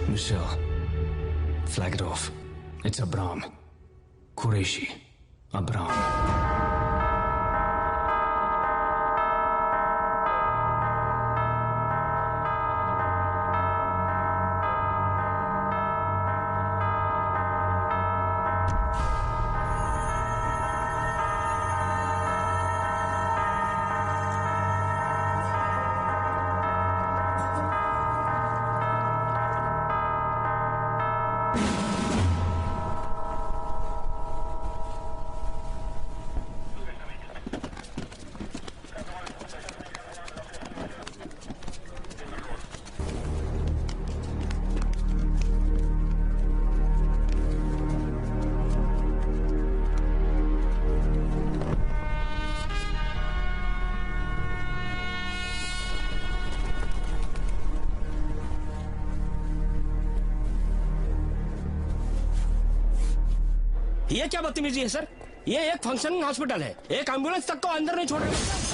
Michelle, flag it off. It's Abram. Qureshi. Abram. ये क्या बदतमीजी है सर? ये एक फंक्शनिंग हॉस्पिटल है, एक एम्बुलेंस तक को अंदर नहीं छोड़ रहे।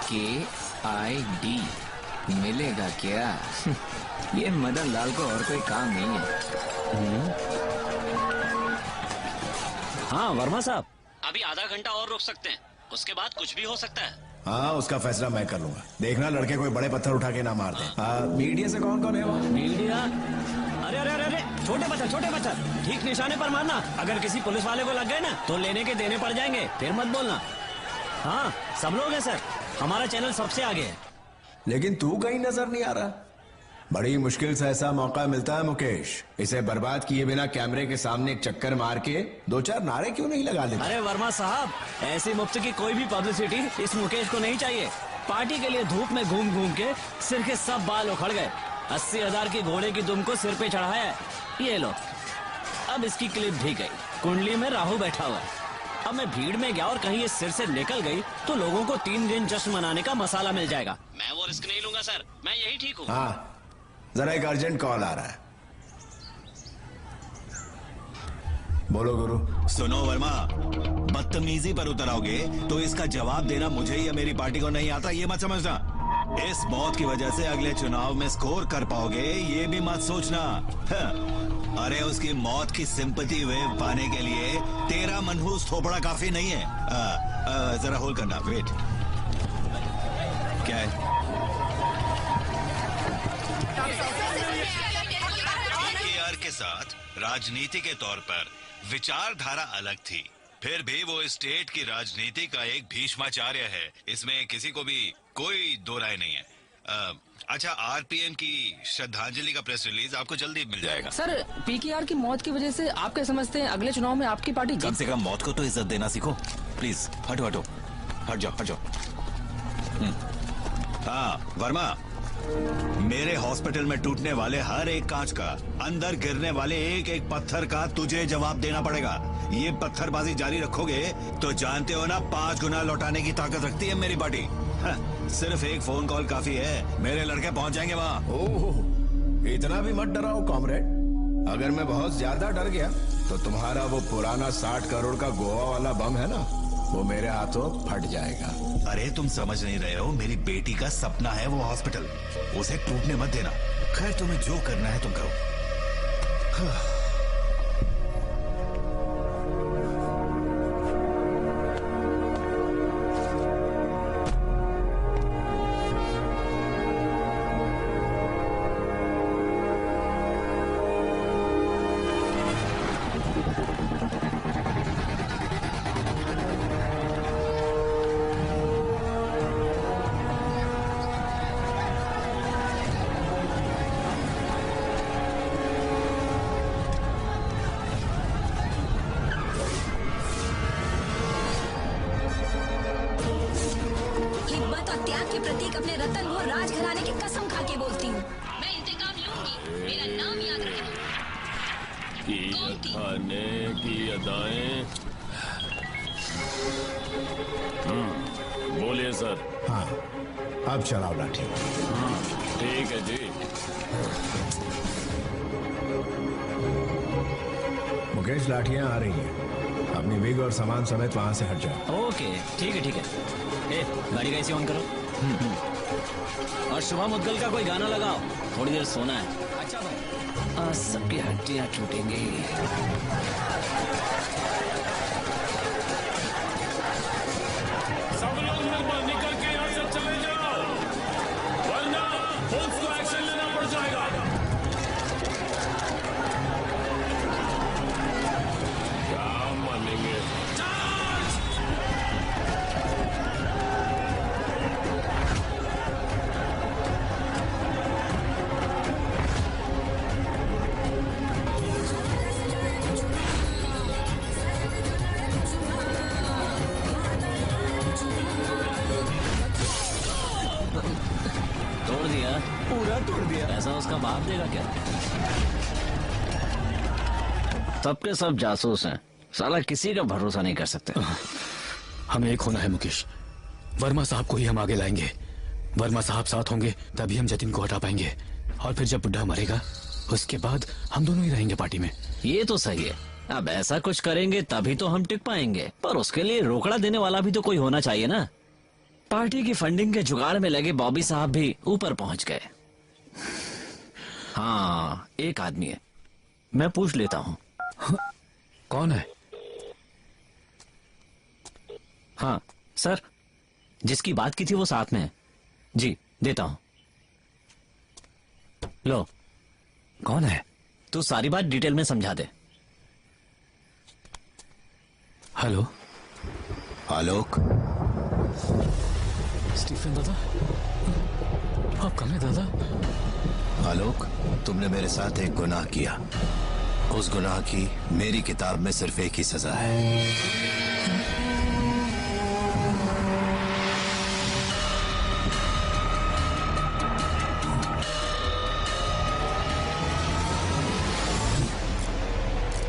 KID मिलेगा क्या? ये मदन लाल को और कोई काम नहीं है। हाँ वर्मा साहब, अभी आधा घंटा और रुक सकते हैं, उसके बाद कुछ भी हो सकता है। हाँ, उसका फैसला मैं कर लूंगा। देखना लड़के कोई बड़े पत्थर उठा के ना मार दे। मीडिया से कौन कौन है वहाँ? मीडिया? अरे अरे अरे अरे, छोटे पत्थर ठीक निशाने पर मारना। अगर किसी पुलिस वाले को लग गए ना तो लेने के देने पड़ जाएंगे, फिर मत बोलना। हाँ सब लोग हैं सर, हमारा चैनल सबसे आगे है। लेकिन तू कहीं नजर नहीं आ रहा। बड़ी मुश्किल से ऐसा मौका मिलता है मुकेश, इसे बर्बाद किए बिना कैमरे के सामने एक चक्कर मार के दो चार नारे क्यों नहीं लगा लेते? अरे वर्मा साहब, ऐसी मुफ्त की कोई भी पब्लिसिटी इस मुकेश को नहीं चाहिए। पार्टी के लिए धूप में घूम घूम के सिर के सब बाल उखड़ गए। 80,000 की घोड़े की दुम को सिर पे चढ़ाया है। ये लो, अब इसकी क्लिप भी गई। कुंडली में राहु बैठा हुआ है। अब मैं भीड़ में गया और कहीं ये सिर से निकल गई तो लोगों को 3 दिन जश्न मनाने का मसाला मिल जाएगा। मैं वो रिस्क नहीं लूंगा सर, मैं यही ठीक हूँ। हाँ, जरा एक अर्जेंट कॉल आ रहा है। बोलो गुरु। सुनो वर्मा, बदतमीजी पर उतर आओगे तो इसका जवाब देना मुझे या मेरी पार्टी को नहीं आता, ये मत समझना। इस मौत की वजह से अगले चुनाव में स्कोर कर पाओगे, ये भी मत सोचना। अरे उसकी मौत की सिंपैथी वेव पाने के लिए तेरा मनहूस थोपड़ा काफी नहीं है। जरा होल्ड करना, वेट। क्या है? PKR के साथ राजनीति के तौर पर विचारधारा अलग थी, फिर भी वो स्टेट की राजनीति का एक भीष्माचार्य है, इसमें किसी को भी कोई दो राय नहीं है। अच्छा, RPM की श्रद्धांजलि का प्रेस रिलीज आपको जल्दी मिल जाएगा। सर, PKR की मौत की वजह से आप क्या समझते हैं अगले चुनाव में आपकी पार्टी कम से कम मौत को तो इज्जत देना सीखो। प्लीज हटो हटो, हट जाओ। हाँ वर्मा, मेरे हॉस्पिटल में टूटने वाले हर एक कांच का, अंदर गिरने वाले एक एक पत्थर का तुझे जवाब देना पड़ेगा। ये पत्थरबाजी जारी रखोगे तो जानते हो ना 5 गुना लौटाने की ताकत रखती है मेरी पार्टी। सिर्फ एक फोन कॉल काफी है, मेरे लड़के पहुंच जाएंगे वहाँ। ओह, इतना भी मत डराओ कॉमरेड। अगर मैं बहुत ज्यादा डर गया तो तुम्हारा वो पुराना 60 करोड़ का गोवा वाला बम है ना, वो मेरे हाथों फट जाएगा। अरे तुम समझ नहीं रहे हो, मेरी बेटी का सपना है वो हॉस्पिटल, उसे टूटने मत देना। खैर तुम्हें जो करना है तुम करो। खाने की अदाएं। बोलिए सर। हाँ, अब चलाओ लाठी। ठीक है जी। मुकेश, लाठियां आ रही हैं। अपनी विग और सामान समेत वहां से हट जाओ। ओके, ठीक है ठीक है। ए, गाड़ी कैसे ऑन करो। और शुभम मुद्गल का कोई गाना लगाओ, थोड़ी देर सोना है। अच्छा भाई, आज सबकी हड्डियां टूटेंगी। सब लोग निकल के यहाँ से चले जाओ, वरना पुलिस को एक्शन लेना पड़ जाएगा। क्या मानेंगे? तोड़ दिया, पूरा तोड़ दिया। ऐसा उसका बाप देगा क्या? सबके सब जासूस हैं, साला किसी का भरोसा नहीं कर सकते। हमें एक होना है मुकेश। वर्मा साहब को ही हम आगे लाएंगे। वर्मा साहब साथ होंगे तभी हम जतिन को हटा पाएंगे। और फिर जब बुढ़ा मरेगा उसके बाद हम दोनों ही रहेंगे पार्टी में। ये तो सही है। अब ऐसा कुछ करेंगे तभी तो हम टिक पाएंगे, पर उसके लिए रोकड़ा देने वाला भी तो कोई होना चाहिए ना। पार्टी की फंडिंग के जुगाड़ में लगे बॉबी साहब भी ऊपर पहुंच गए। हाँ, एक आदमी है, मैं पूछ लेता हूँ। कौन है? हाँ सर, जिसकी बात की थी वो साथ में है। जी देता हूँ। लो। कौन है? तू सारी बात डिटेल में समझा दे। हेलो आलोक। स्टीफन दादा, आप कहाँ हैं दादा? आलोक, तुमने मेरे साथ एक गुनाह किया। उस गुनाह की मेरी किताब में सिर्फ एक ही सजा है।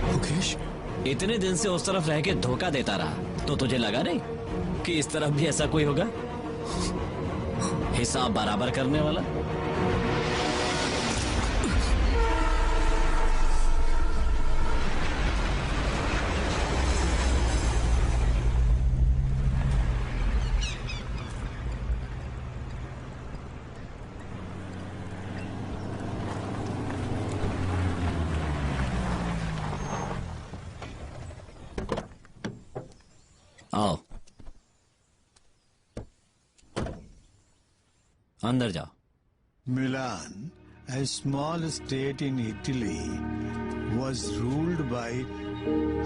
मुकेश, इतने दिन से उस तरफ रह के धोखा देता रहा तो तुझे लगा नहीं कि इस तरफ भी ऐसा कोई होगा हिसाब बराबर करने वाला? आओ अंदर जाओ। Milan, a small state in Italy, was ruled by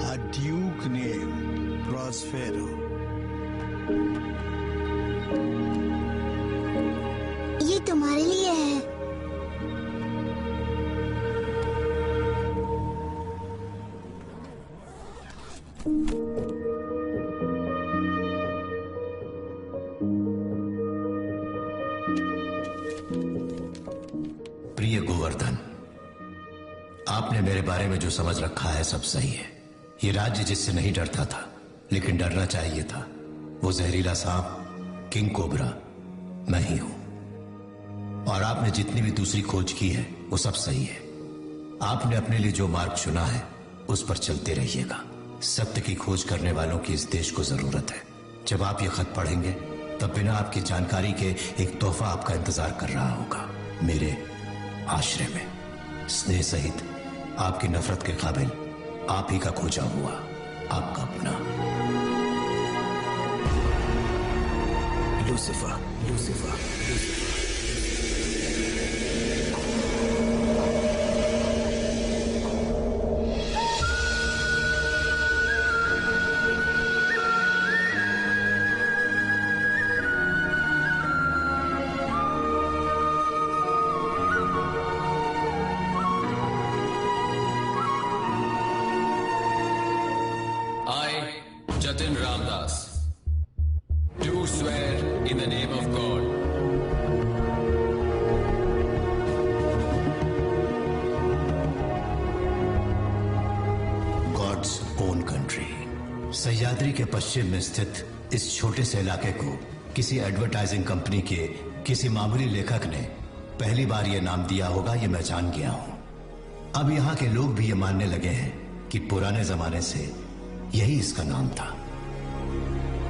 a duke named Prospero. ये तुम्हारे लिए है। प्रिय गोवर्धन, आपने मेरे बारे में जो समझ रखा है सब सही है। ये राज्य जिससे नहीं डरता था लेकिन डरना चाहिए था, वो जहरीला सांप किंग कोबरा मैं ही हूं। और आपने जितनी भी दूसरी खोज की है वो सब सही है। आपने अपने लिए जो मार्ग चुना है उस पर चलते रहिएगा। सत्य की खोज करने वालों की इस देश को जरूरत है। जब आप ये खत पढ़ेंगे तब बिना आपकी जानकारी के एक तोहफा आपका इंतजार कर रहा होगा मेरे आश्रय में। स्नेह सहित आपकी नफरत के काबिल आप ही का खोजा हुआ आपका अपना Lucifer. Lucifer. Jatin Ramdas, do swear in the name of God Sahyadri के पश्चिम में स्थित इस छोटे से इलाके को किसी एडवर्टाइजिंग कंपनी के किसी मामूली लेखक ने पहली बार यह नाम दिया होगा, ये मैं जान गया हूं। अब यहां के लोग भी ये मानने लगे हैं कि पुराने जमाने से यही इसका नाम था।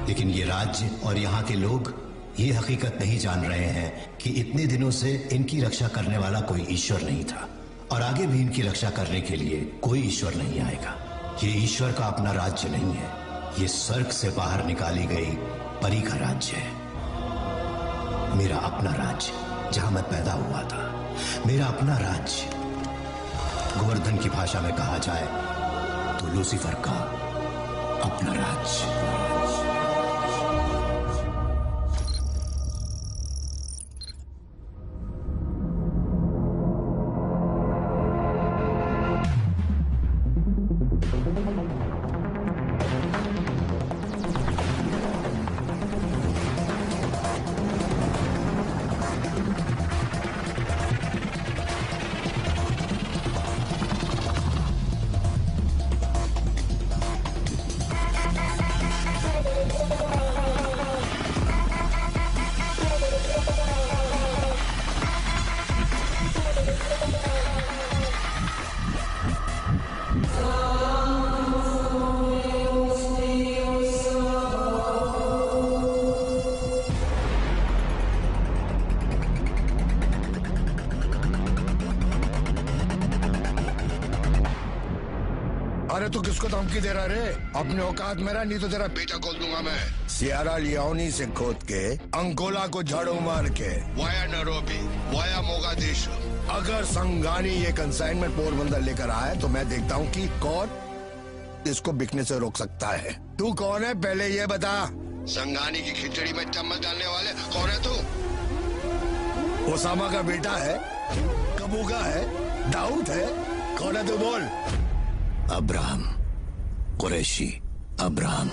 लेकिन ये राज्य और यहां के लोग ये हकीकत नहीं जान रहे हैं कि इतने दिनों से इनकी रक्षा करने वाला कोई ईश्वर नहीं था और आगे भी इनकी रक्षा करने के लिए कोई ईश्वर नहीं आएगा। ये ईश्वर का अपना राज्य नहीं है, ये स्वर्ग से बाहर निकाली गई परी का राज्य है। मेरा अपना राज्य, जहां मैं पैदा हुआ था, मेरा अपना राज्य। गोवर्धन की भाषा में कहा जाए तो लूसीफर का अपना राज्य। अरे तू किसको धमकी दे रहा रे? अपने औकात मेरा, नहीं तो तेरा बेटा खोल दूंगा मैं। सियरा लियोनी से खोद के अंगोला को झाड़ू मार के वाया नैरोबी वाया मोगादिशु, अगर संगानी ये कंसाइनमेंट पोरबंदर लेकर आए तो मैं देखता हूँ कि कौन इसको बिकने से रोक सकता है। तू कौन है पहले ये बता। संगानी की खिचड़ी में चम्मच डालने वाले कौन है तू? ओसामा का बेटा है, कबू का है, दाऊद है, कौन है तू बोल? Abraham Qureshi, Abraham.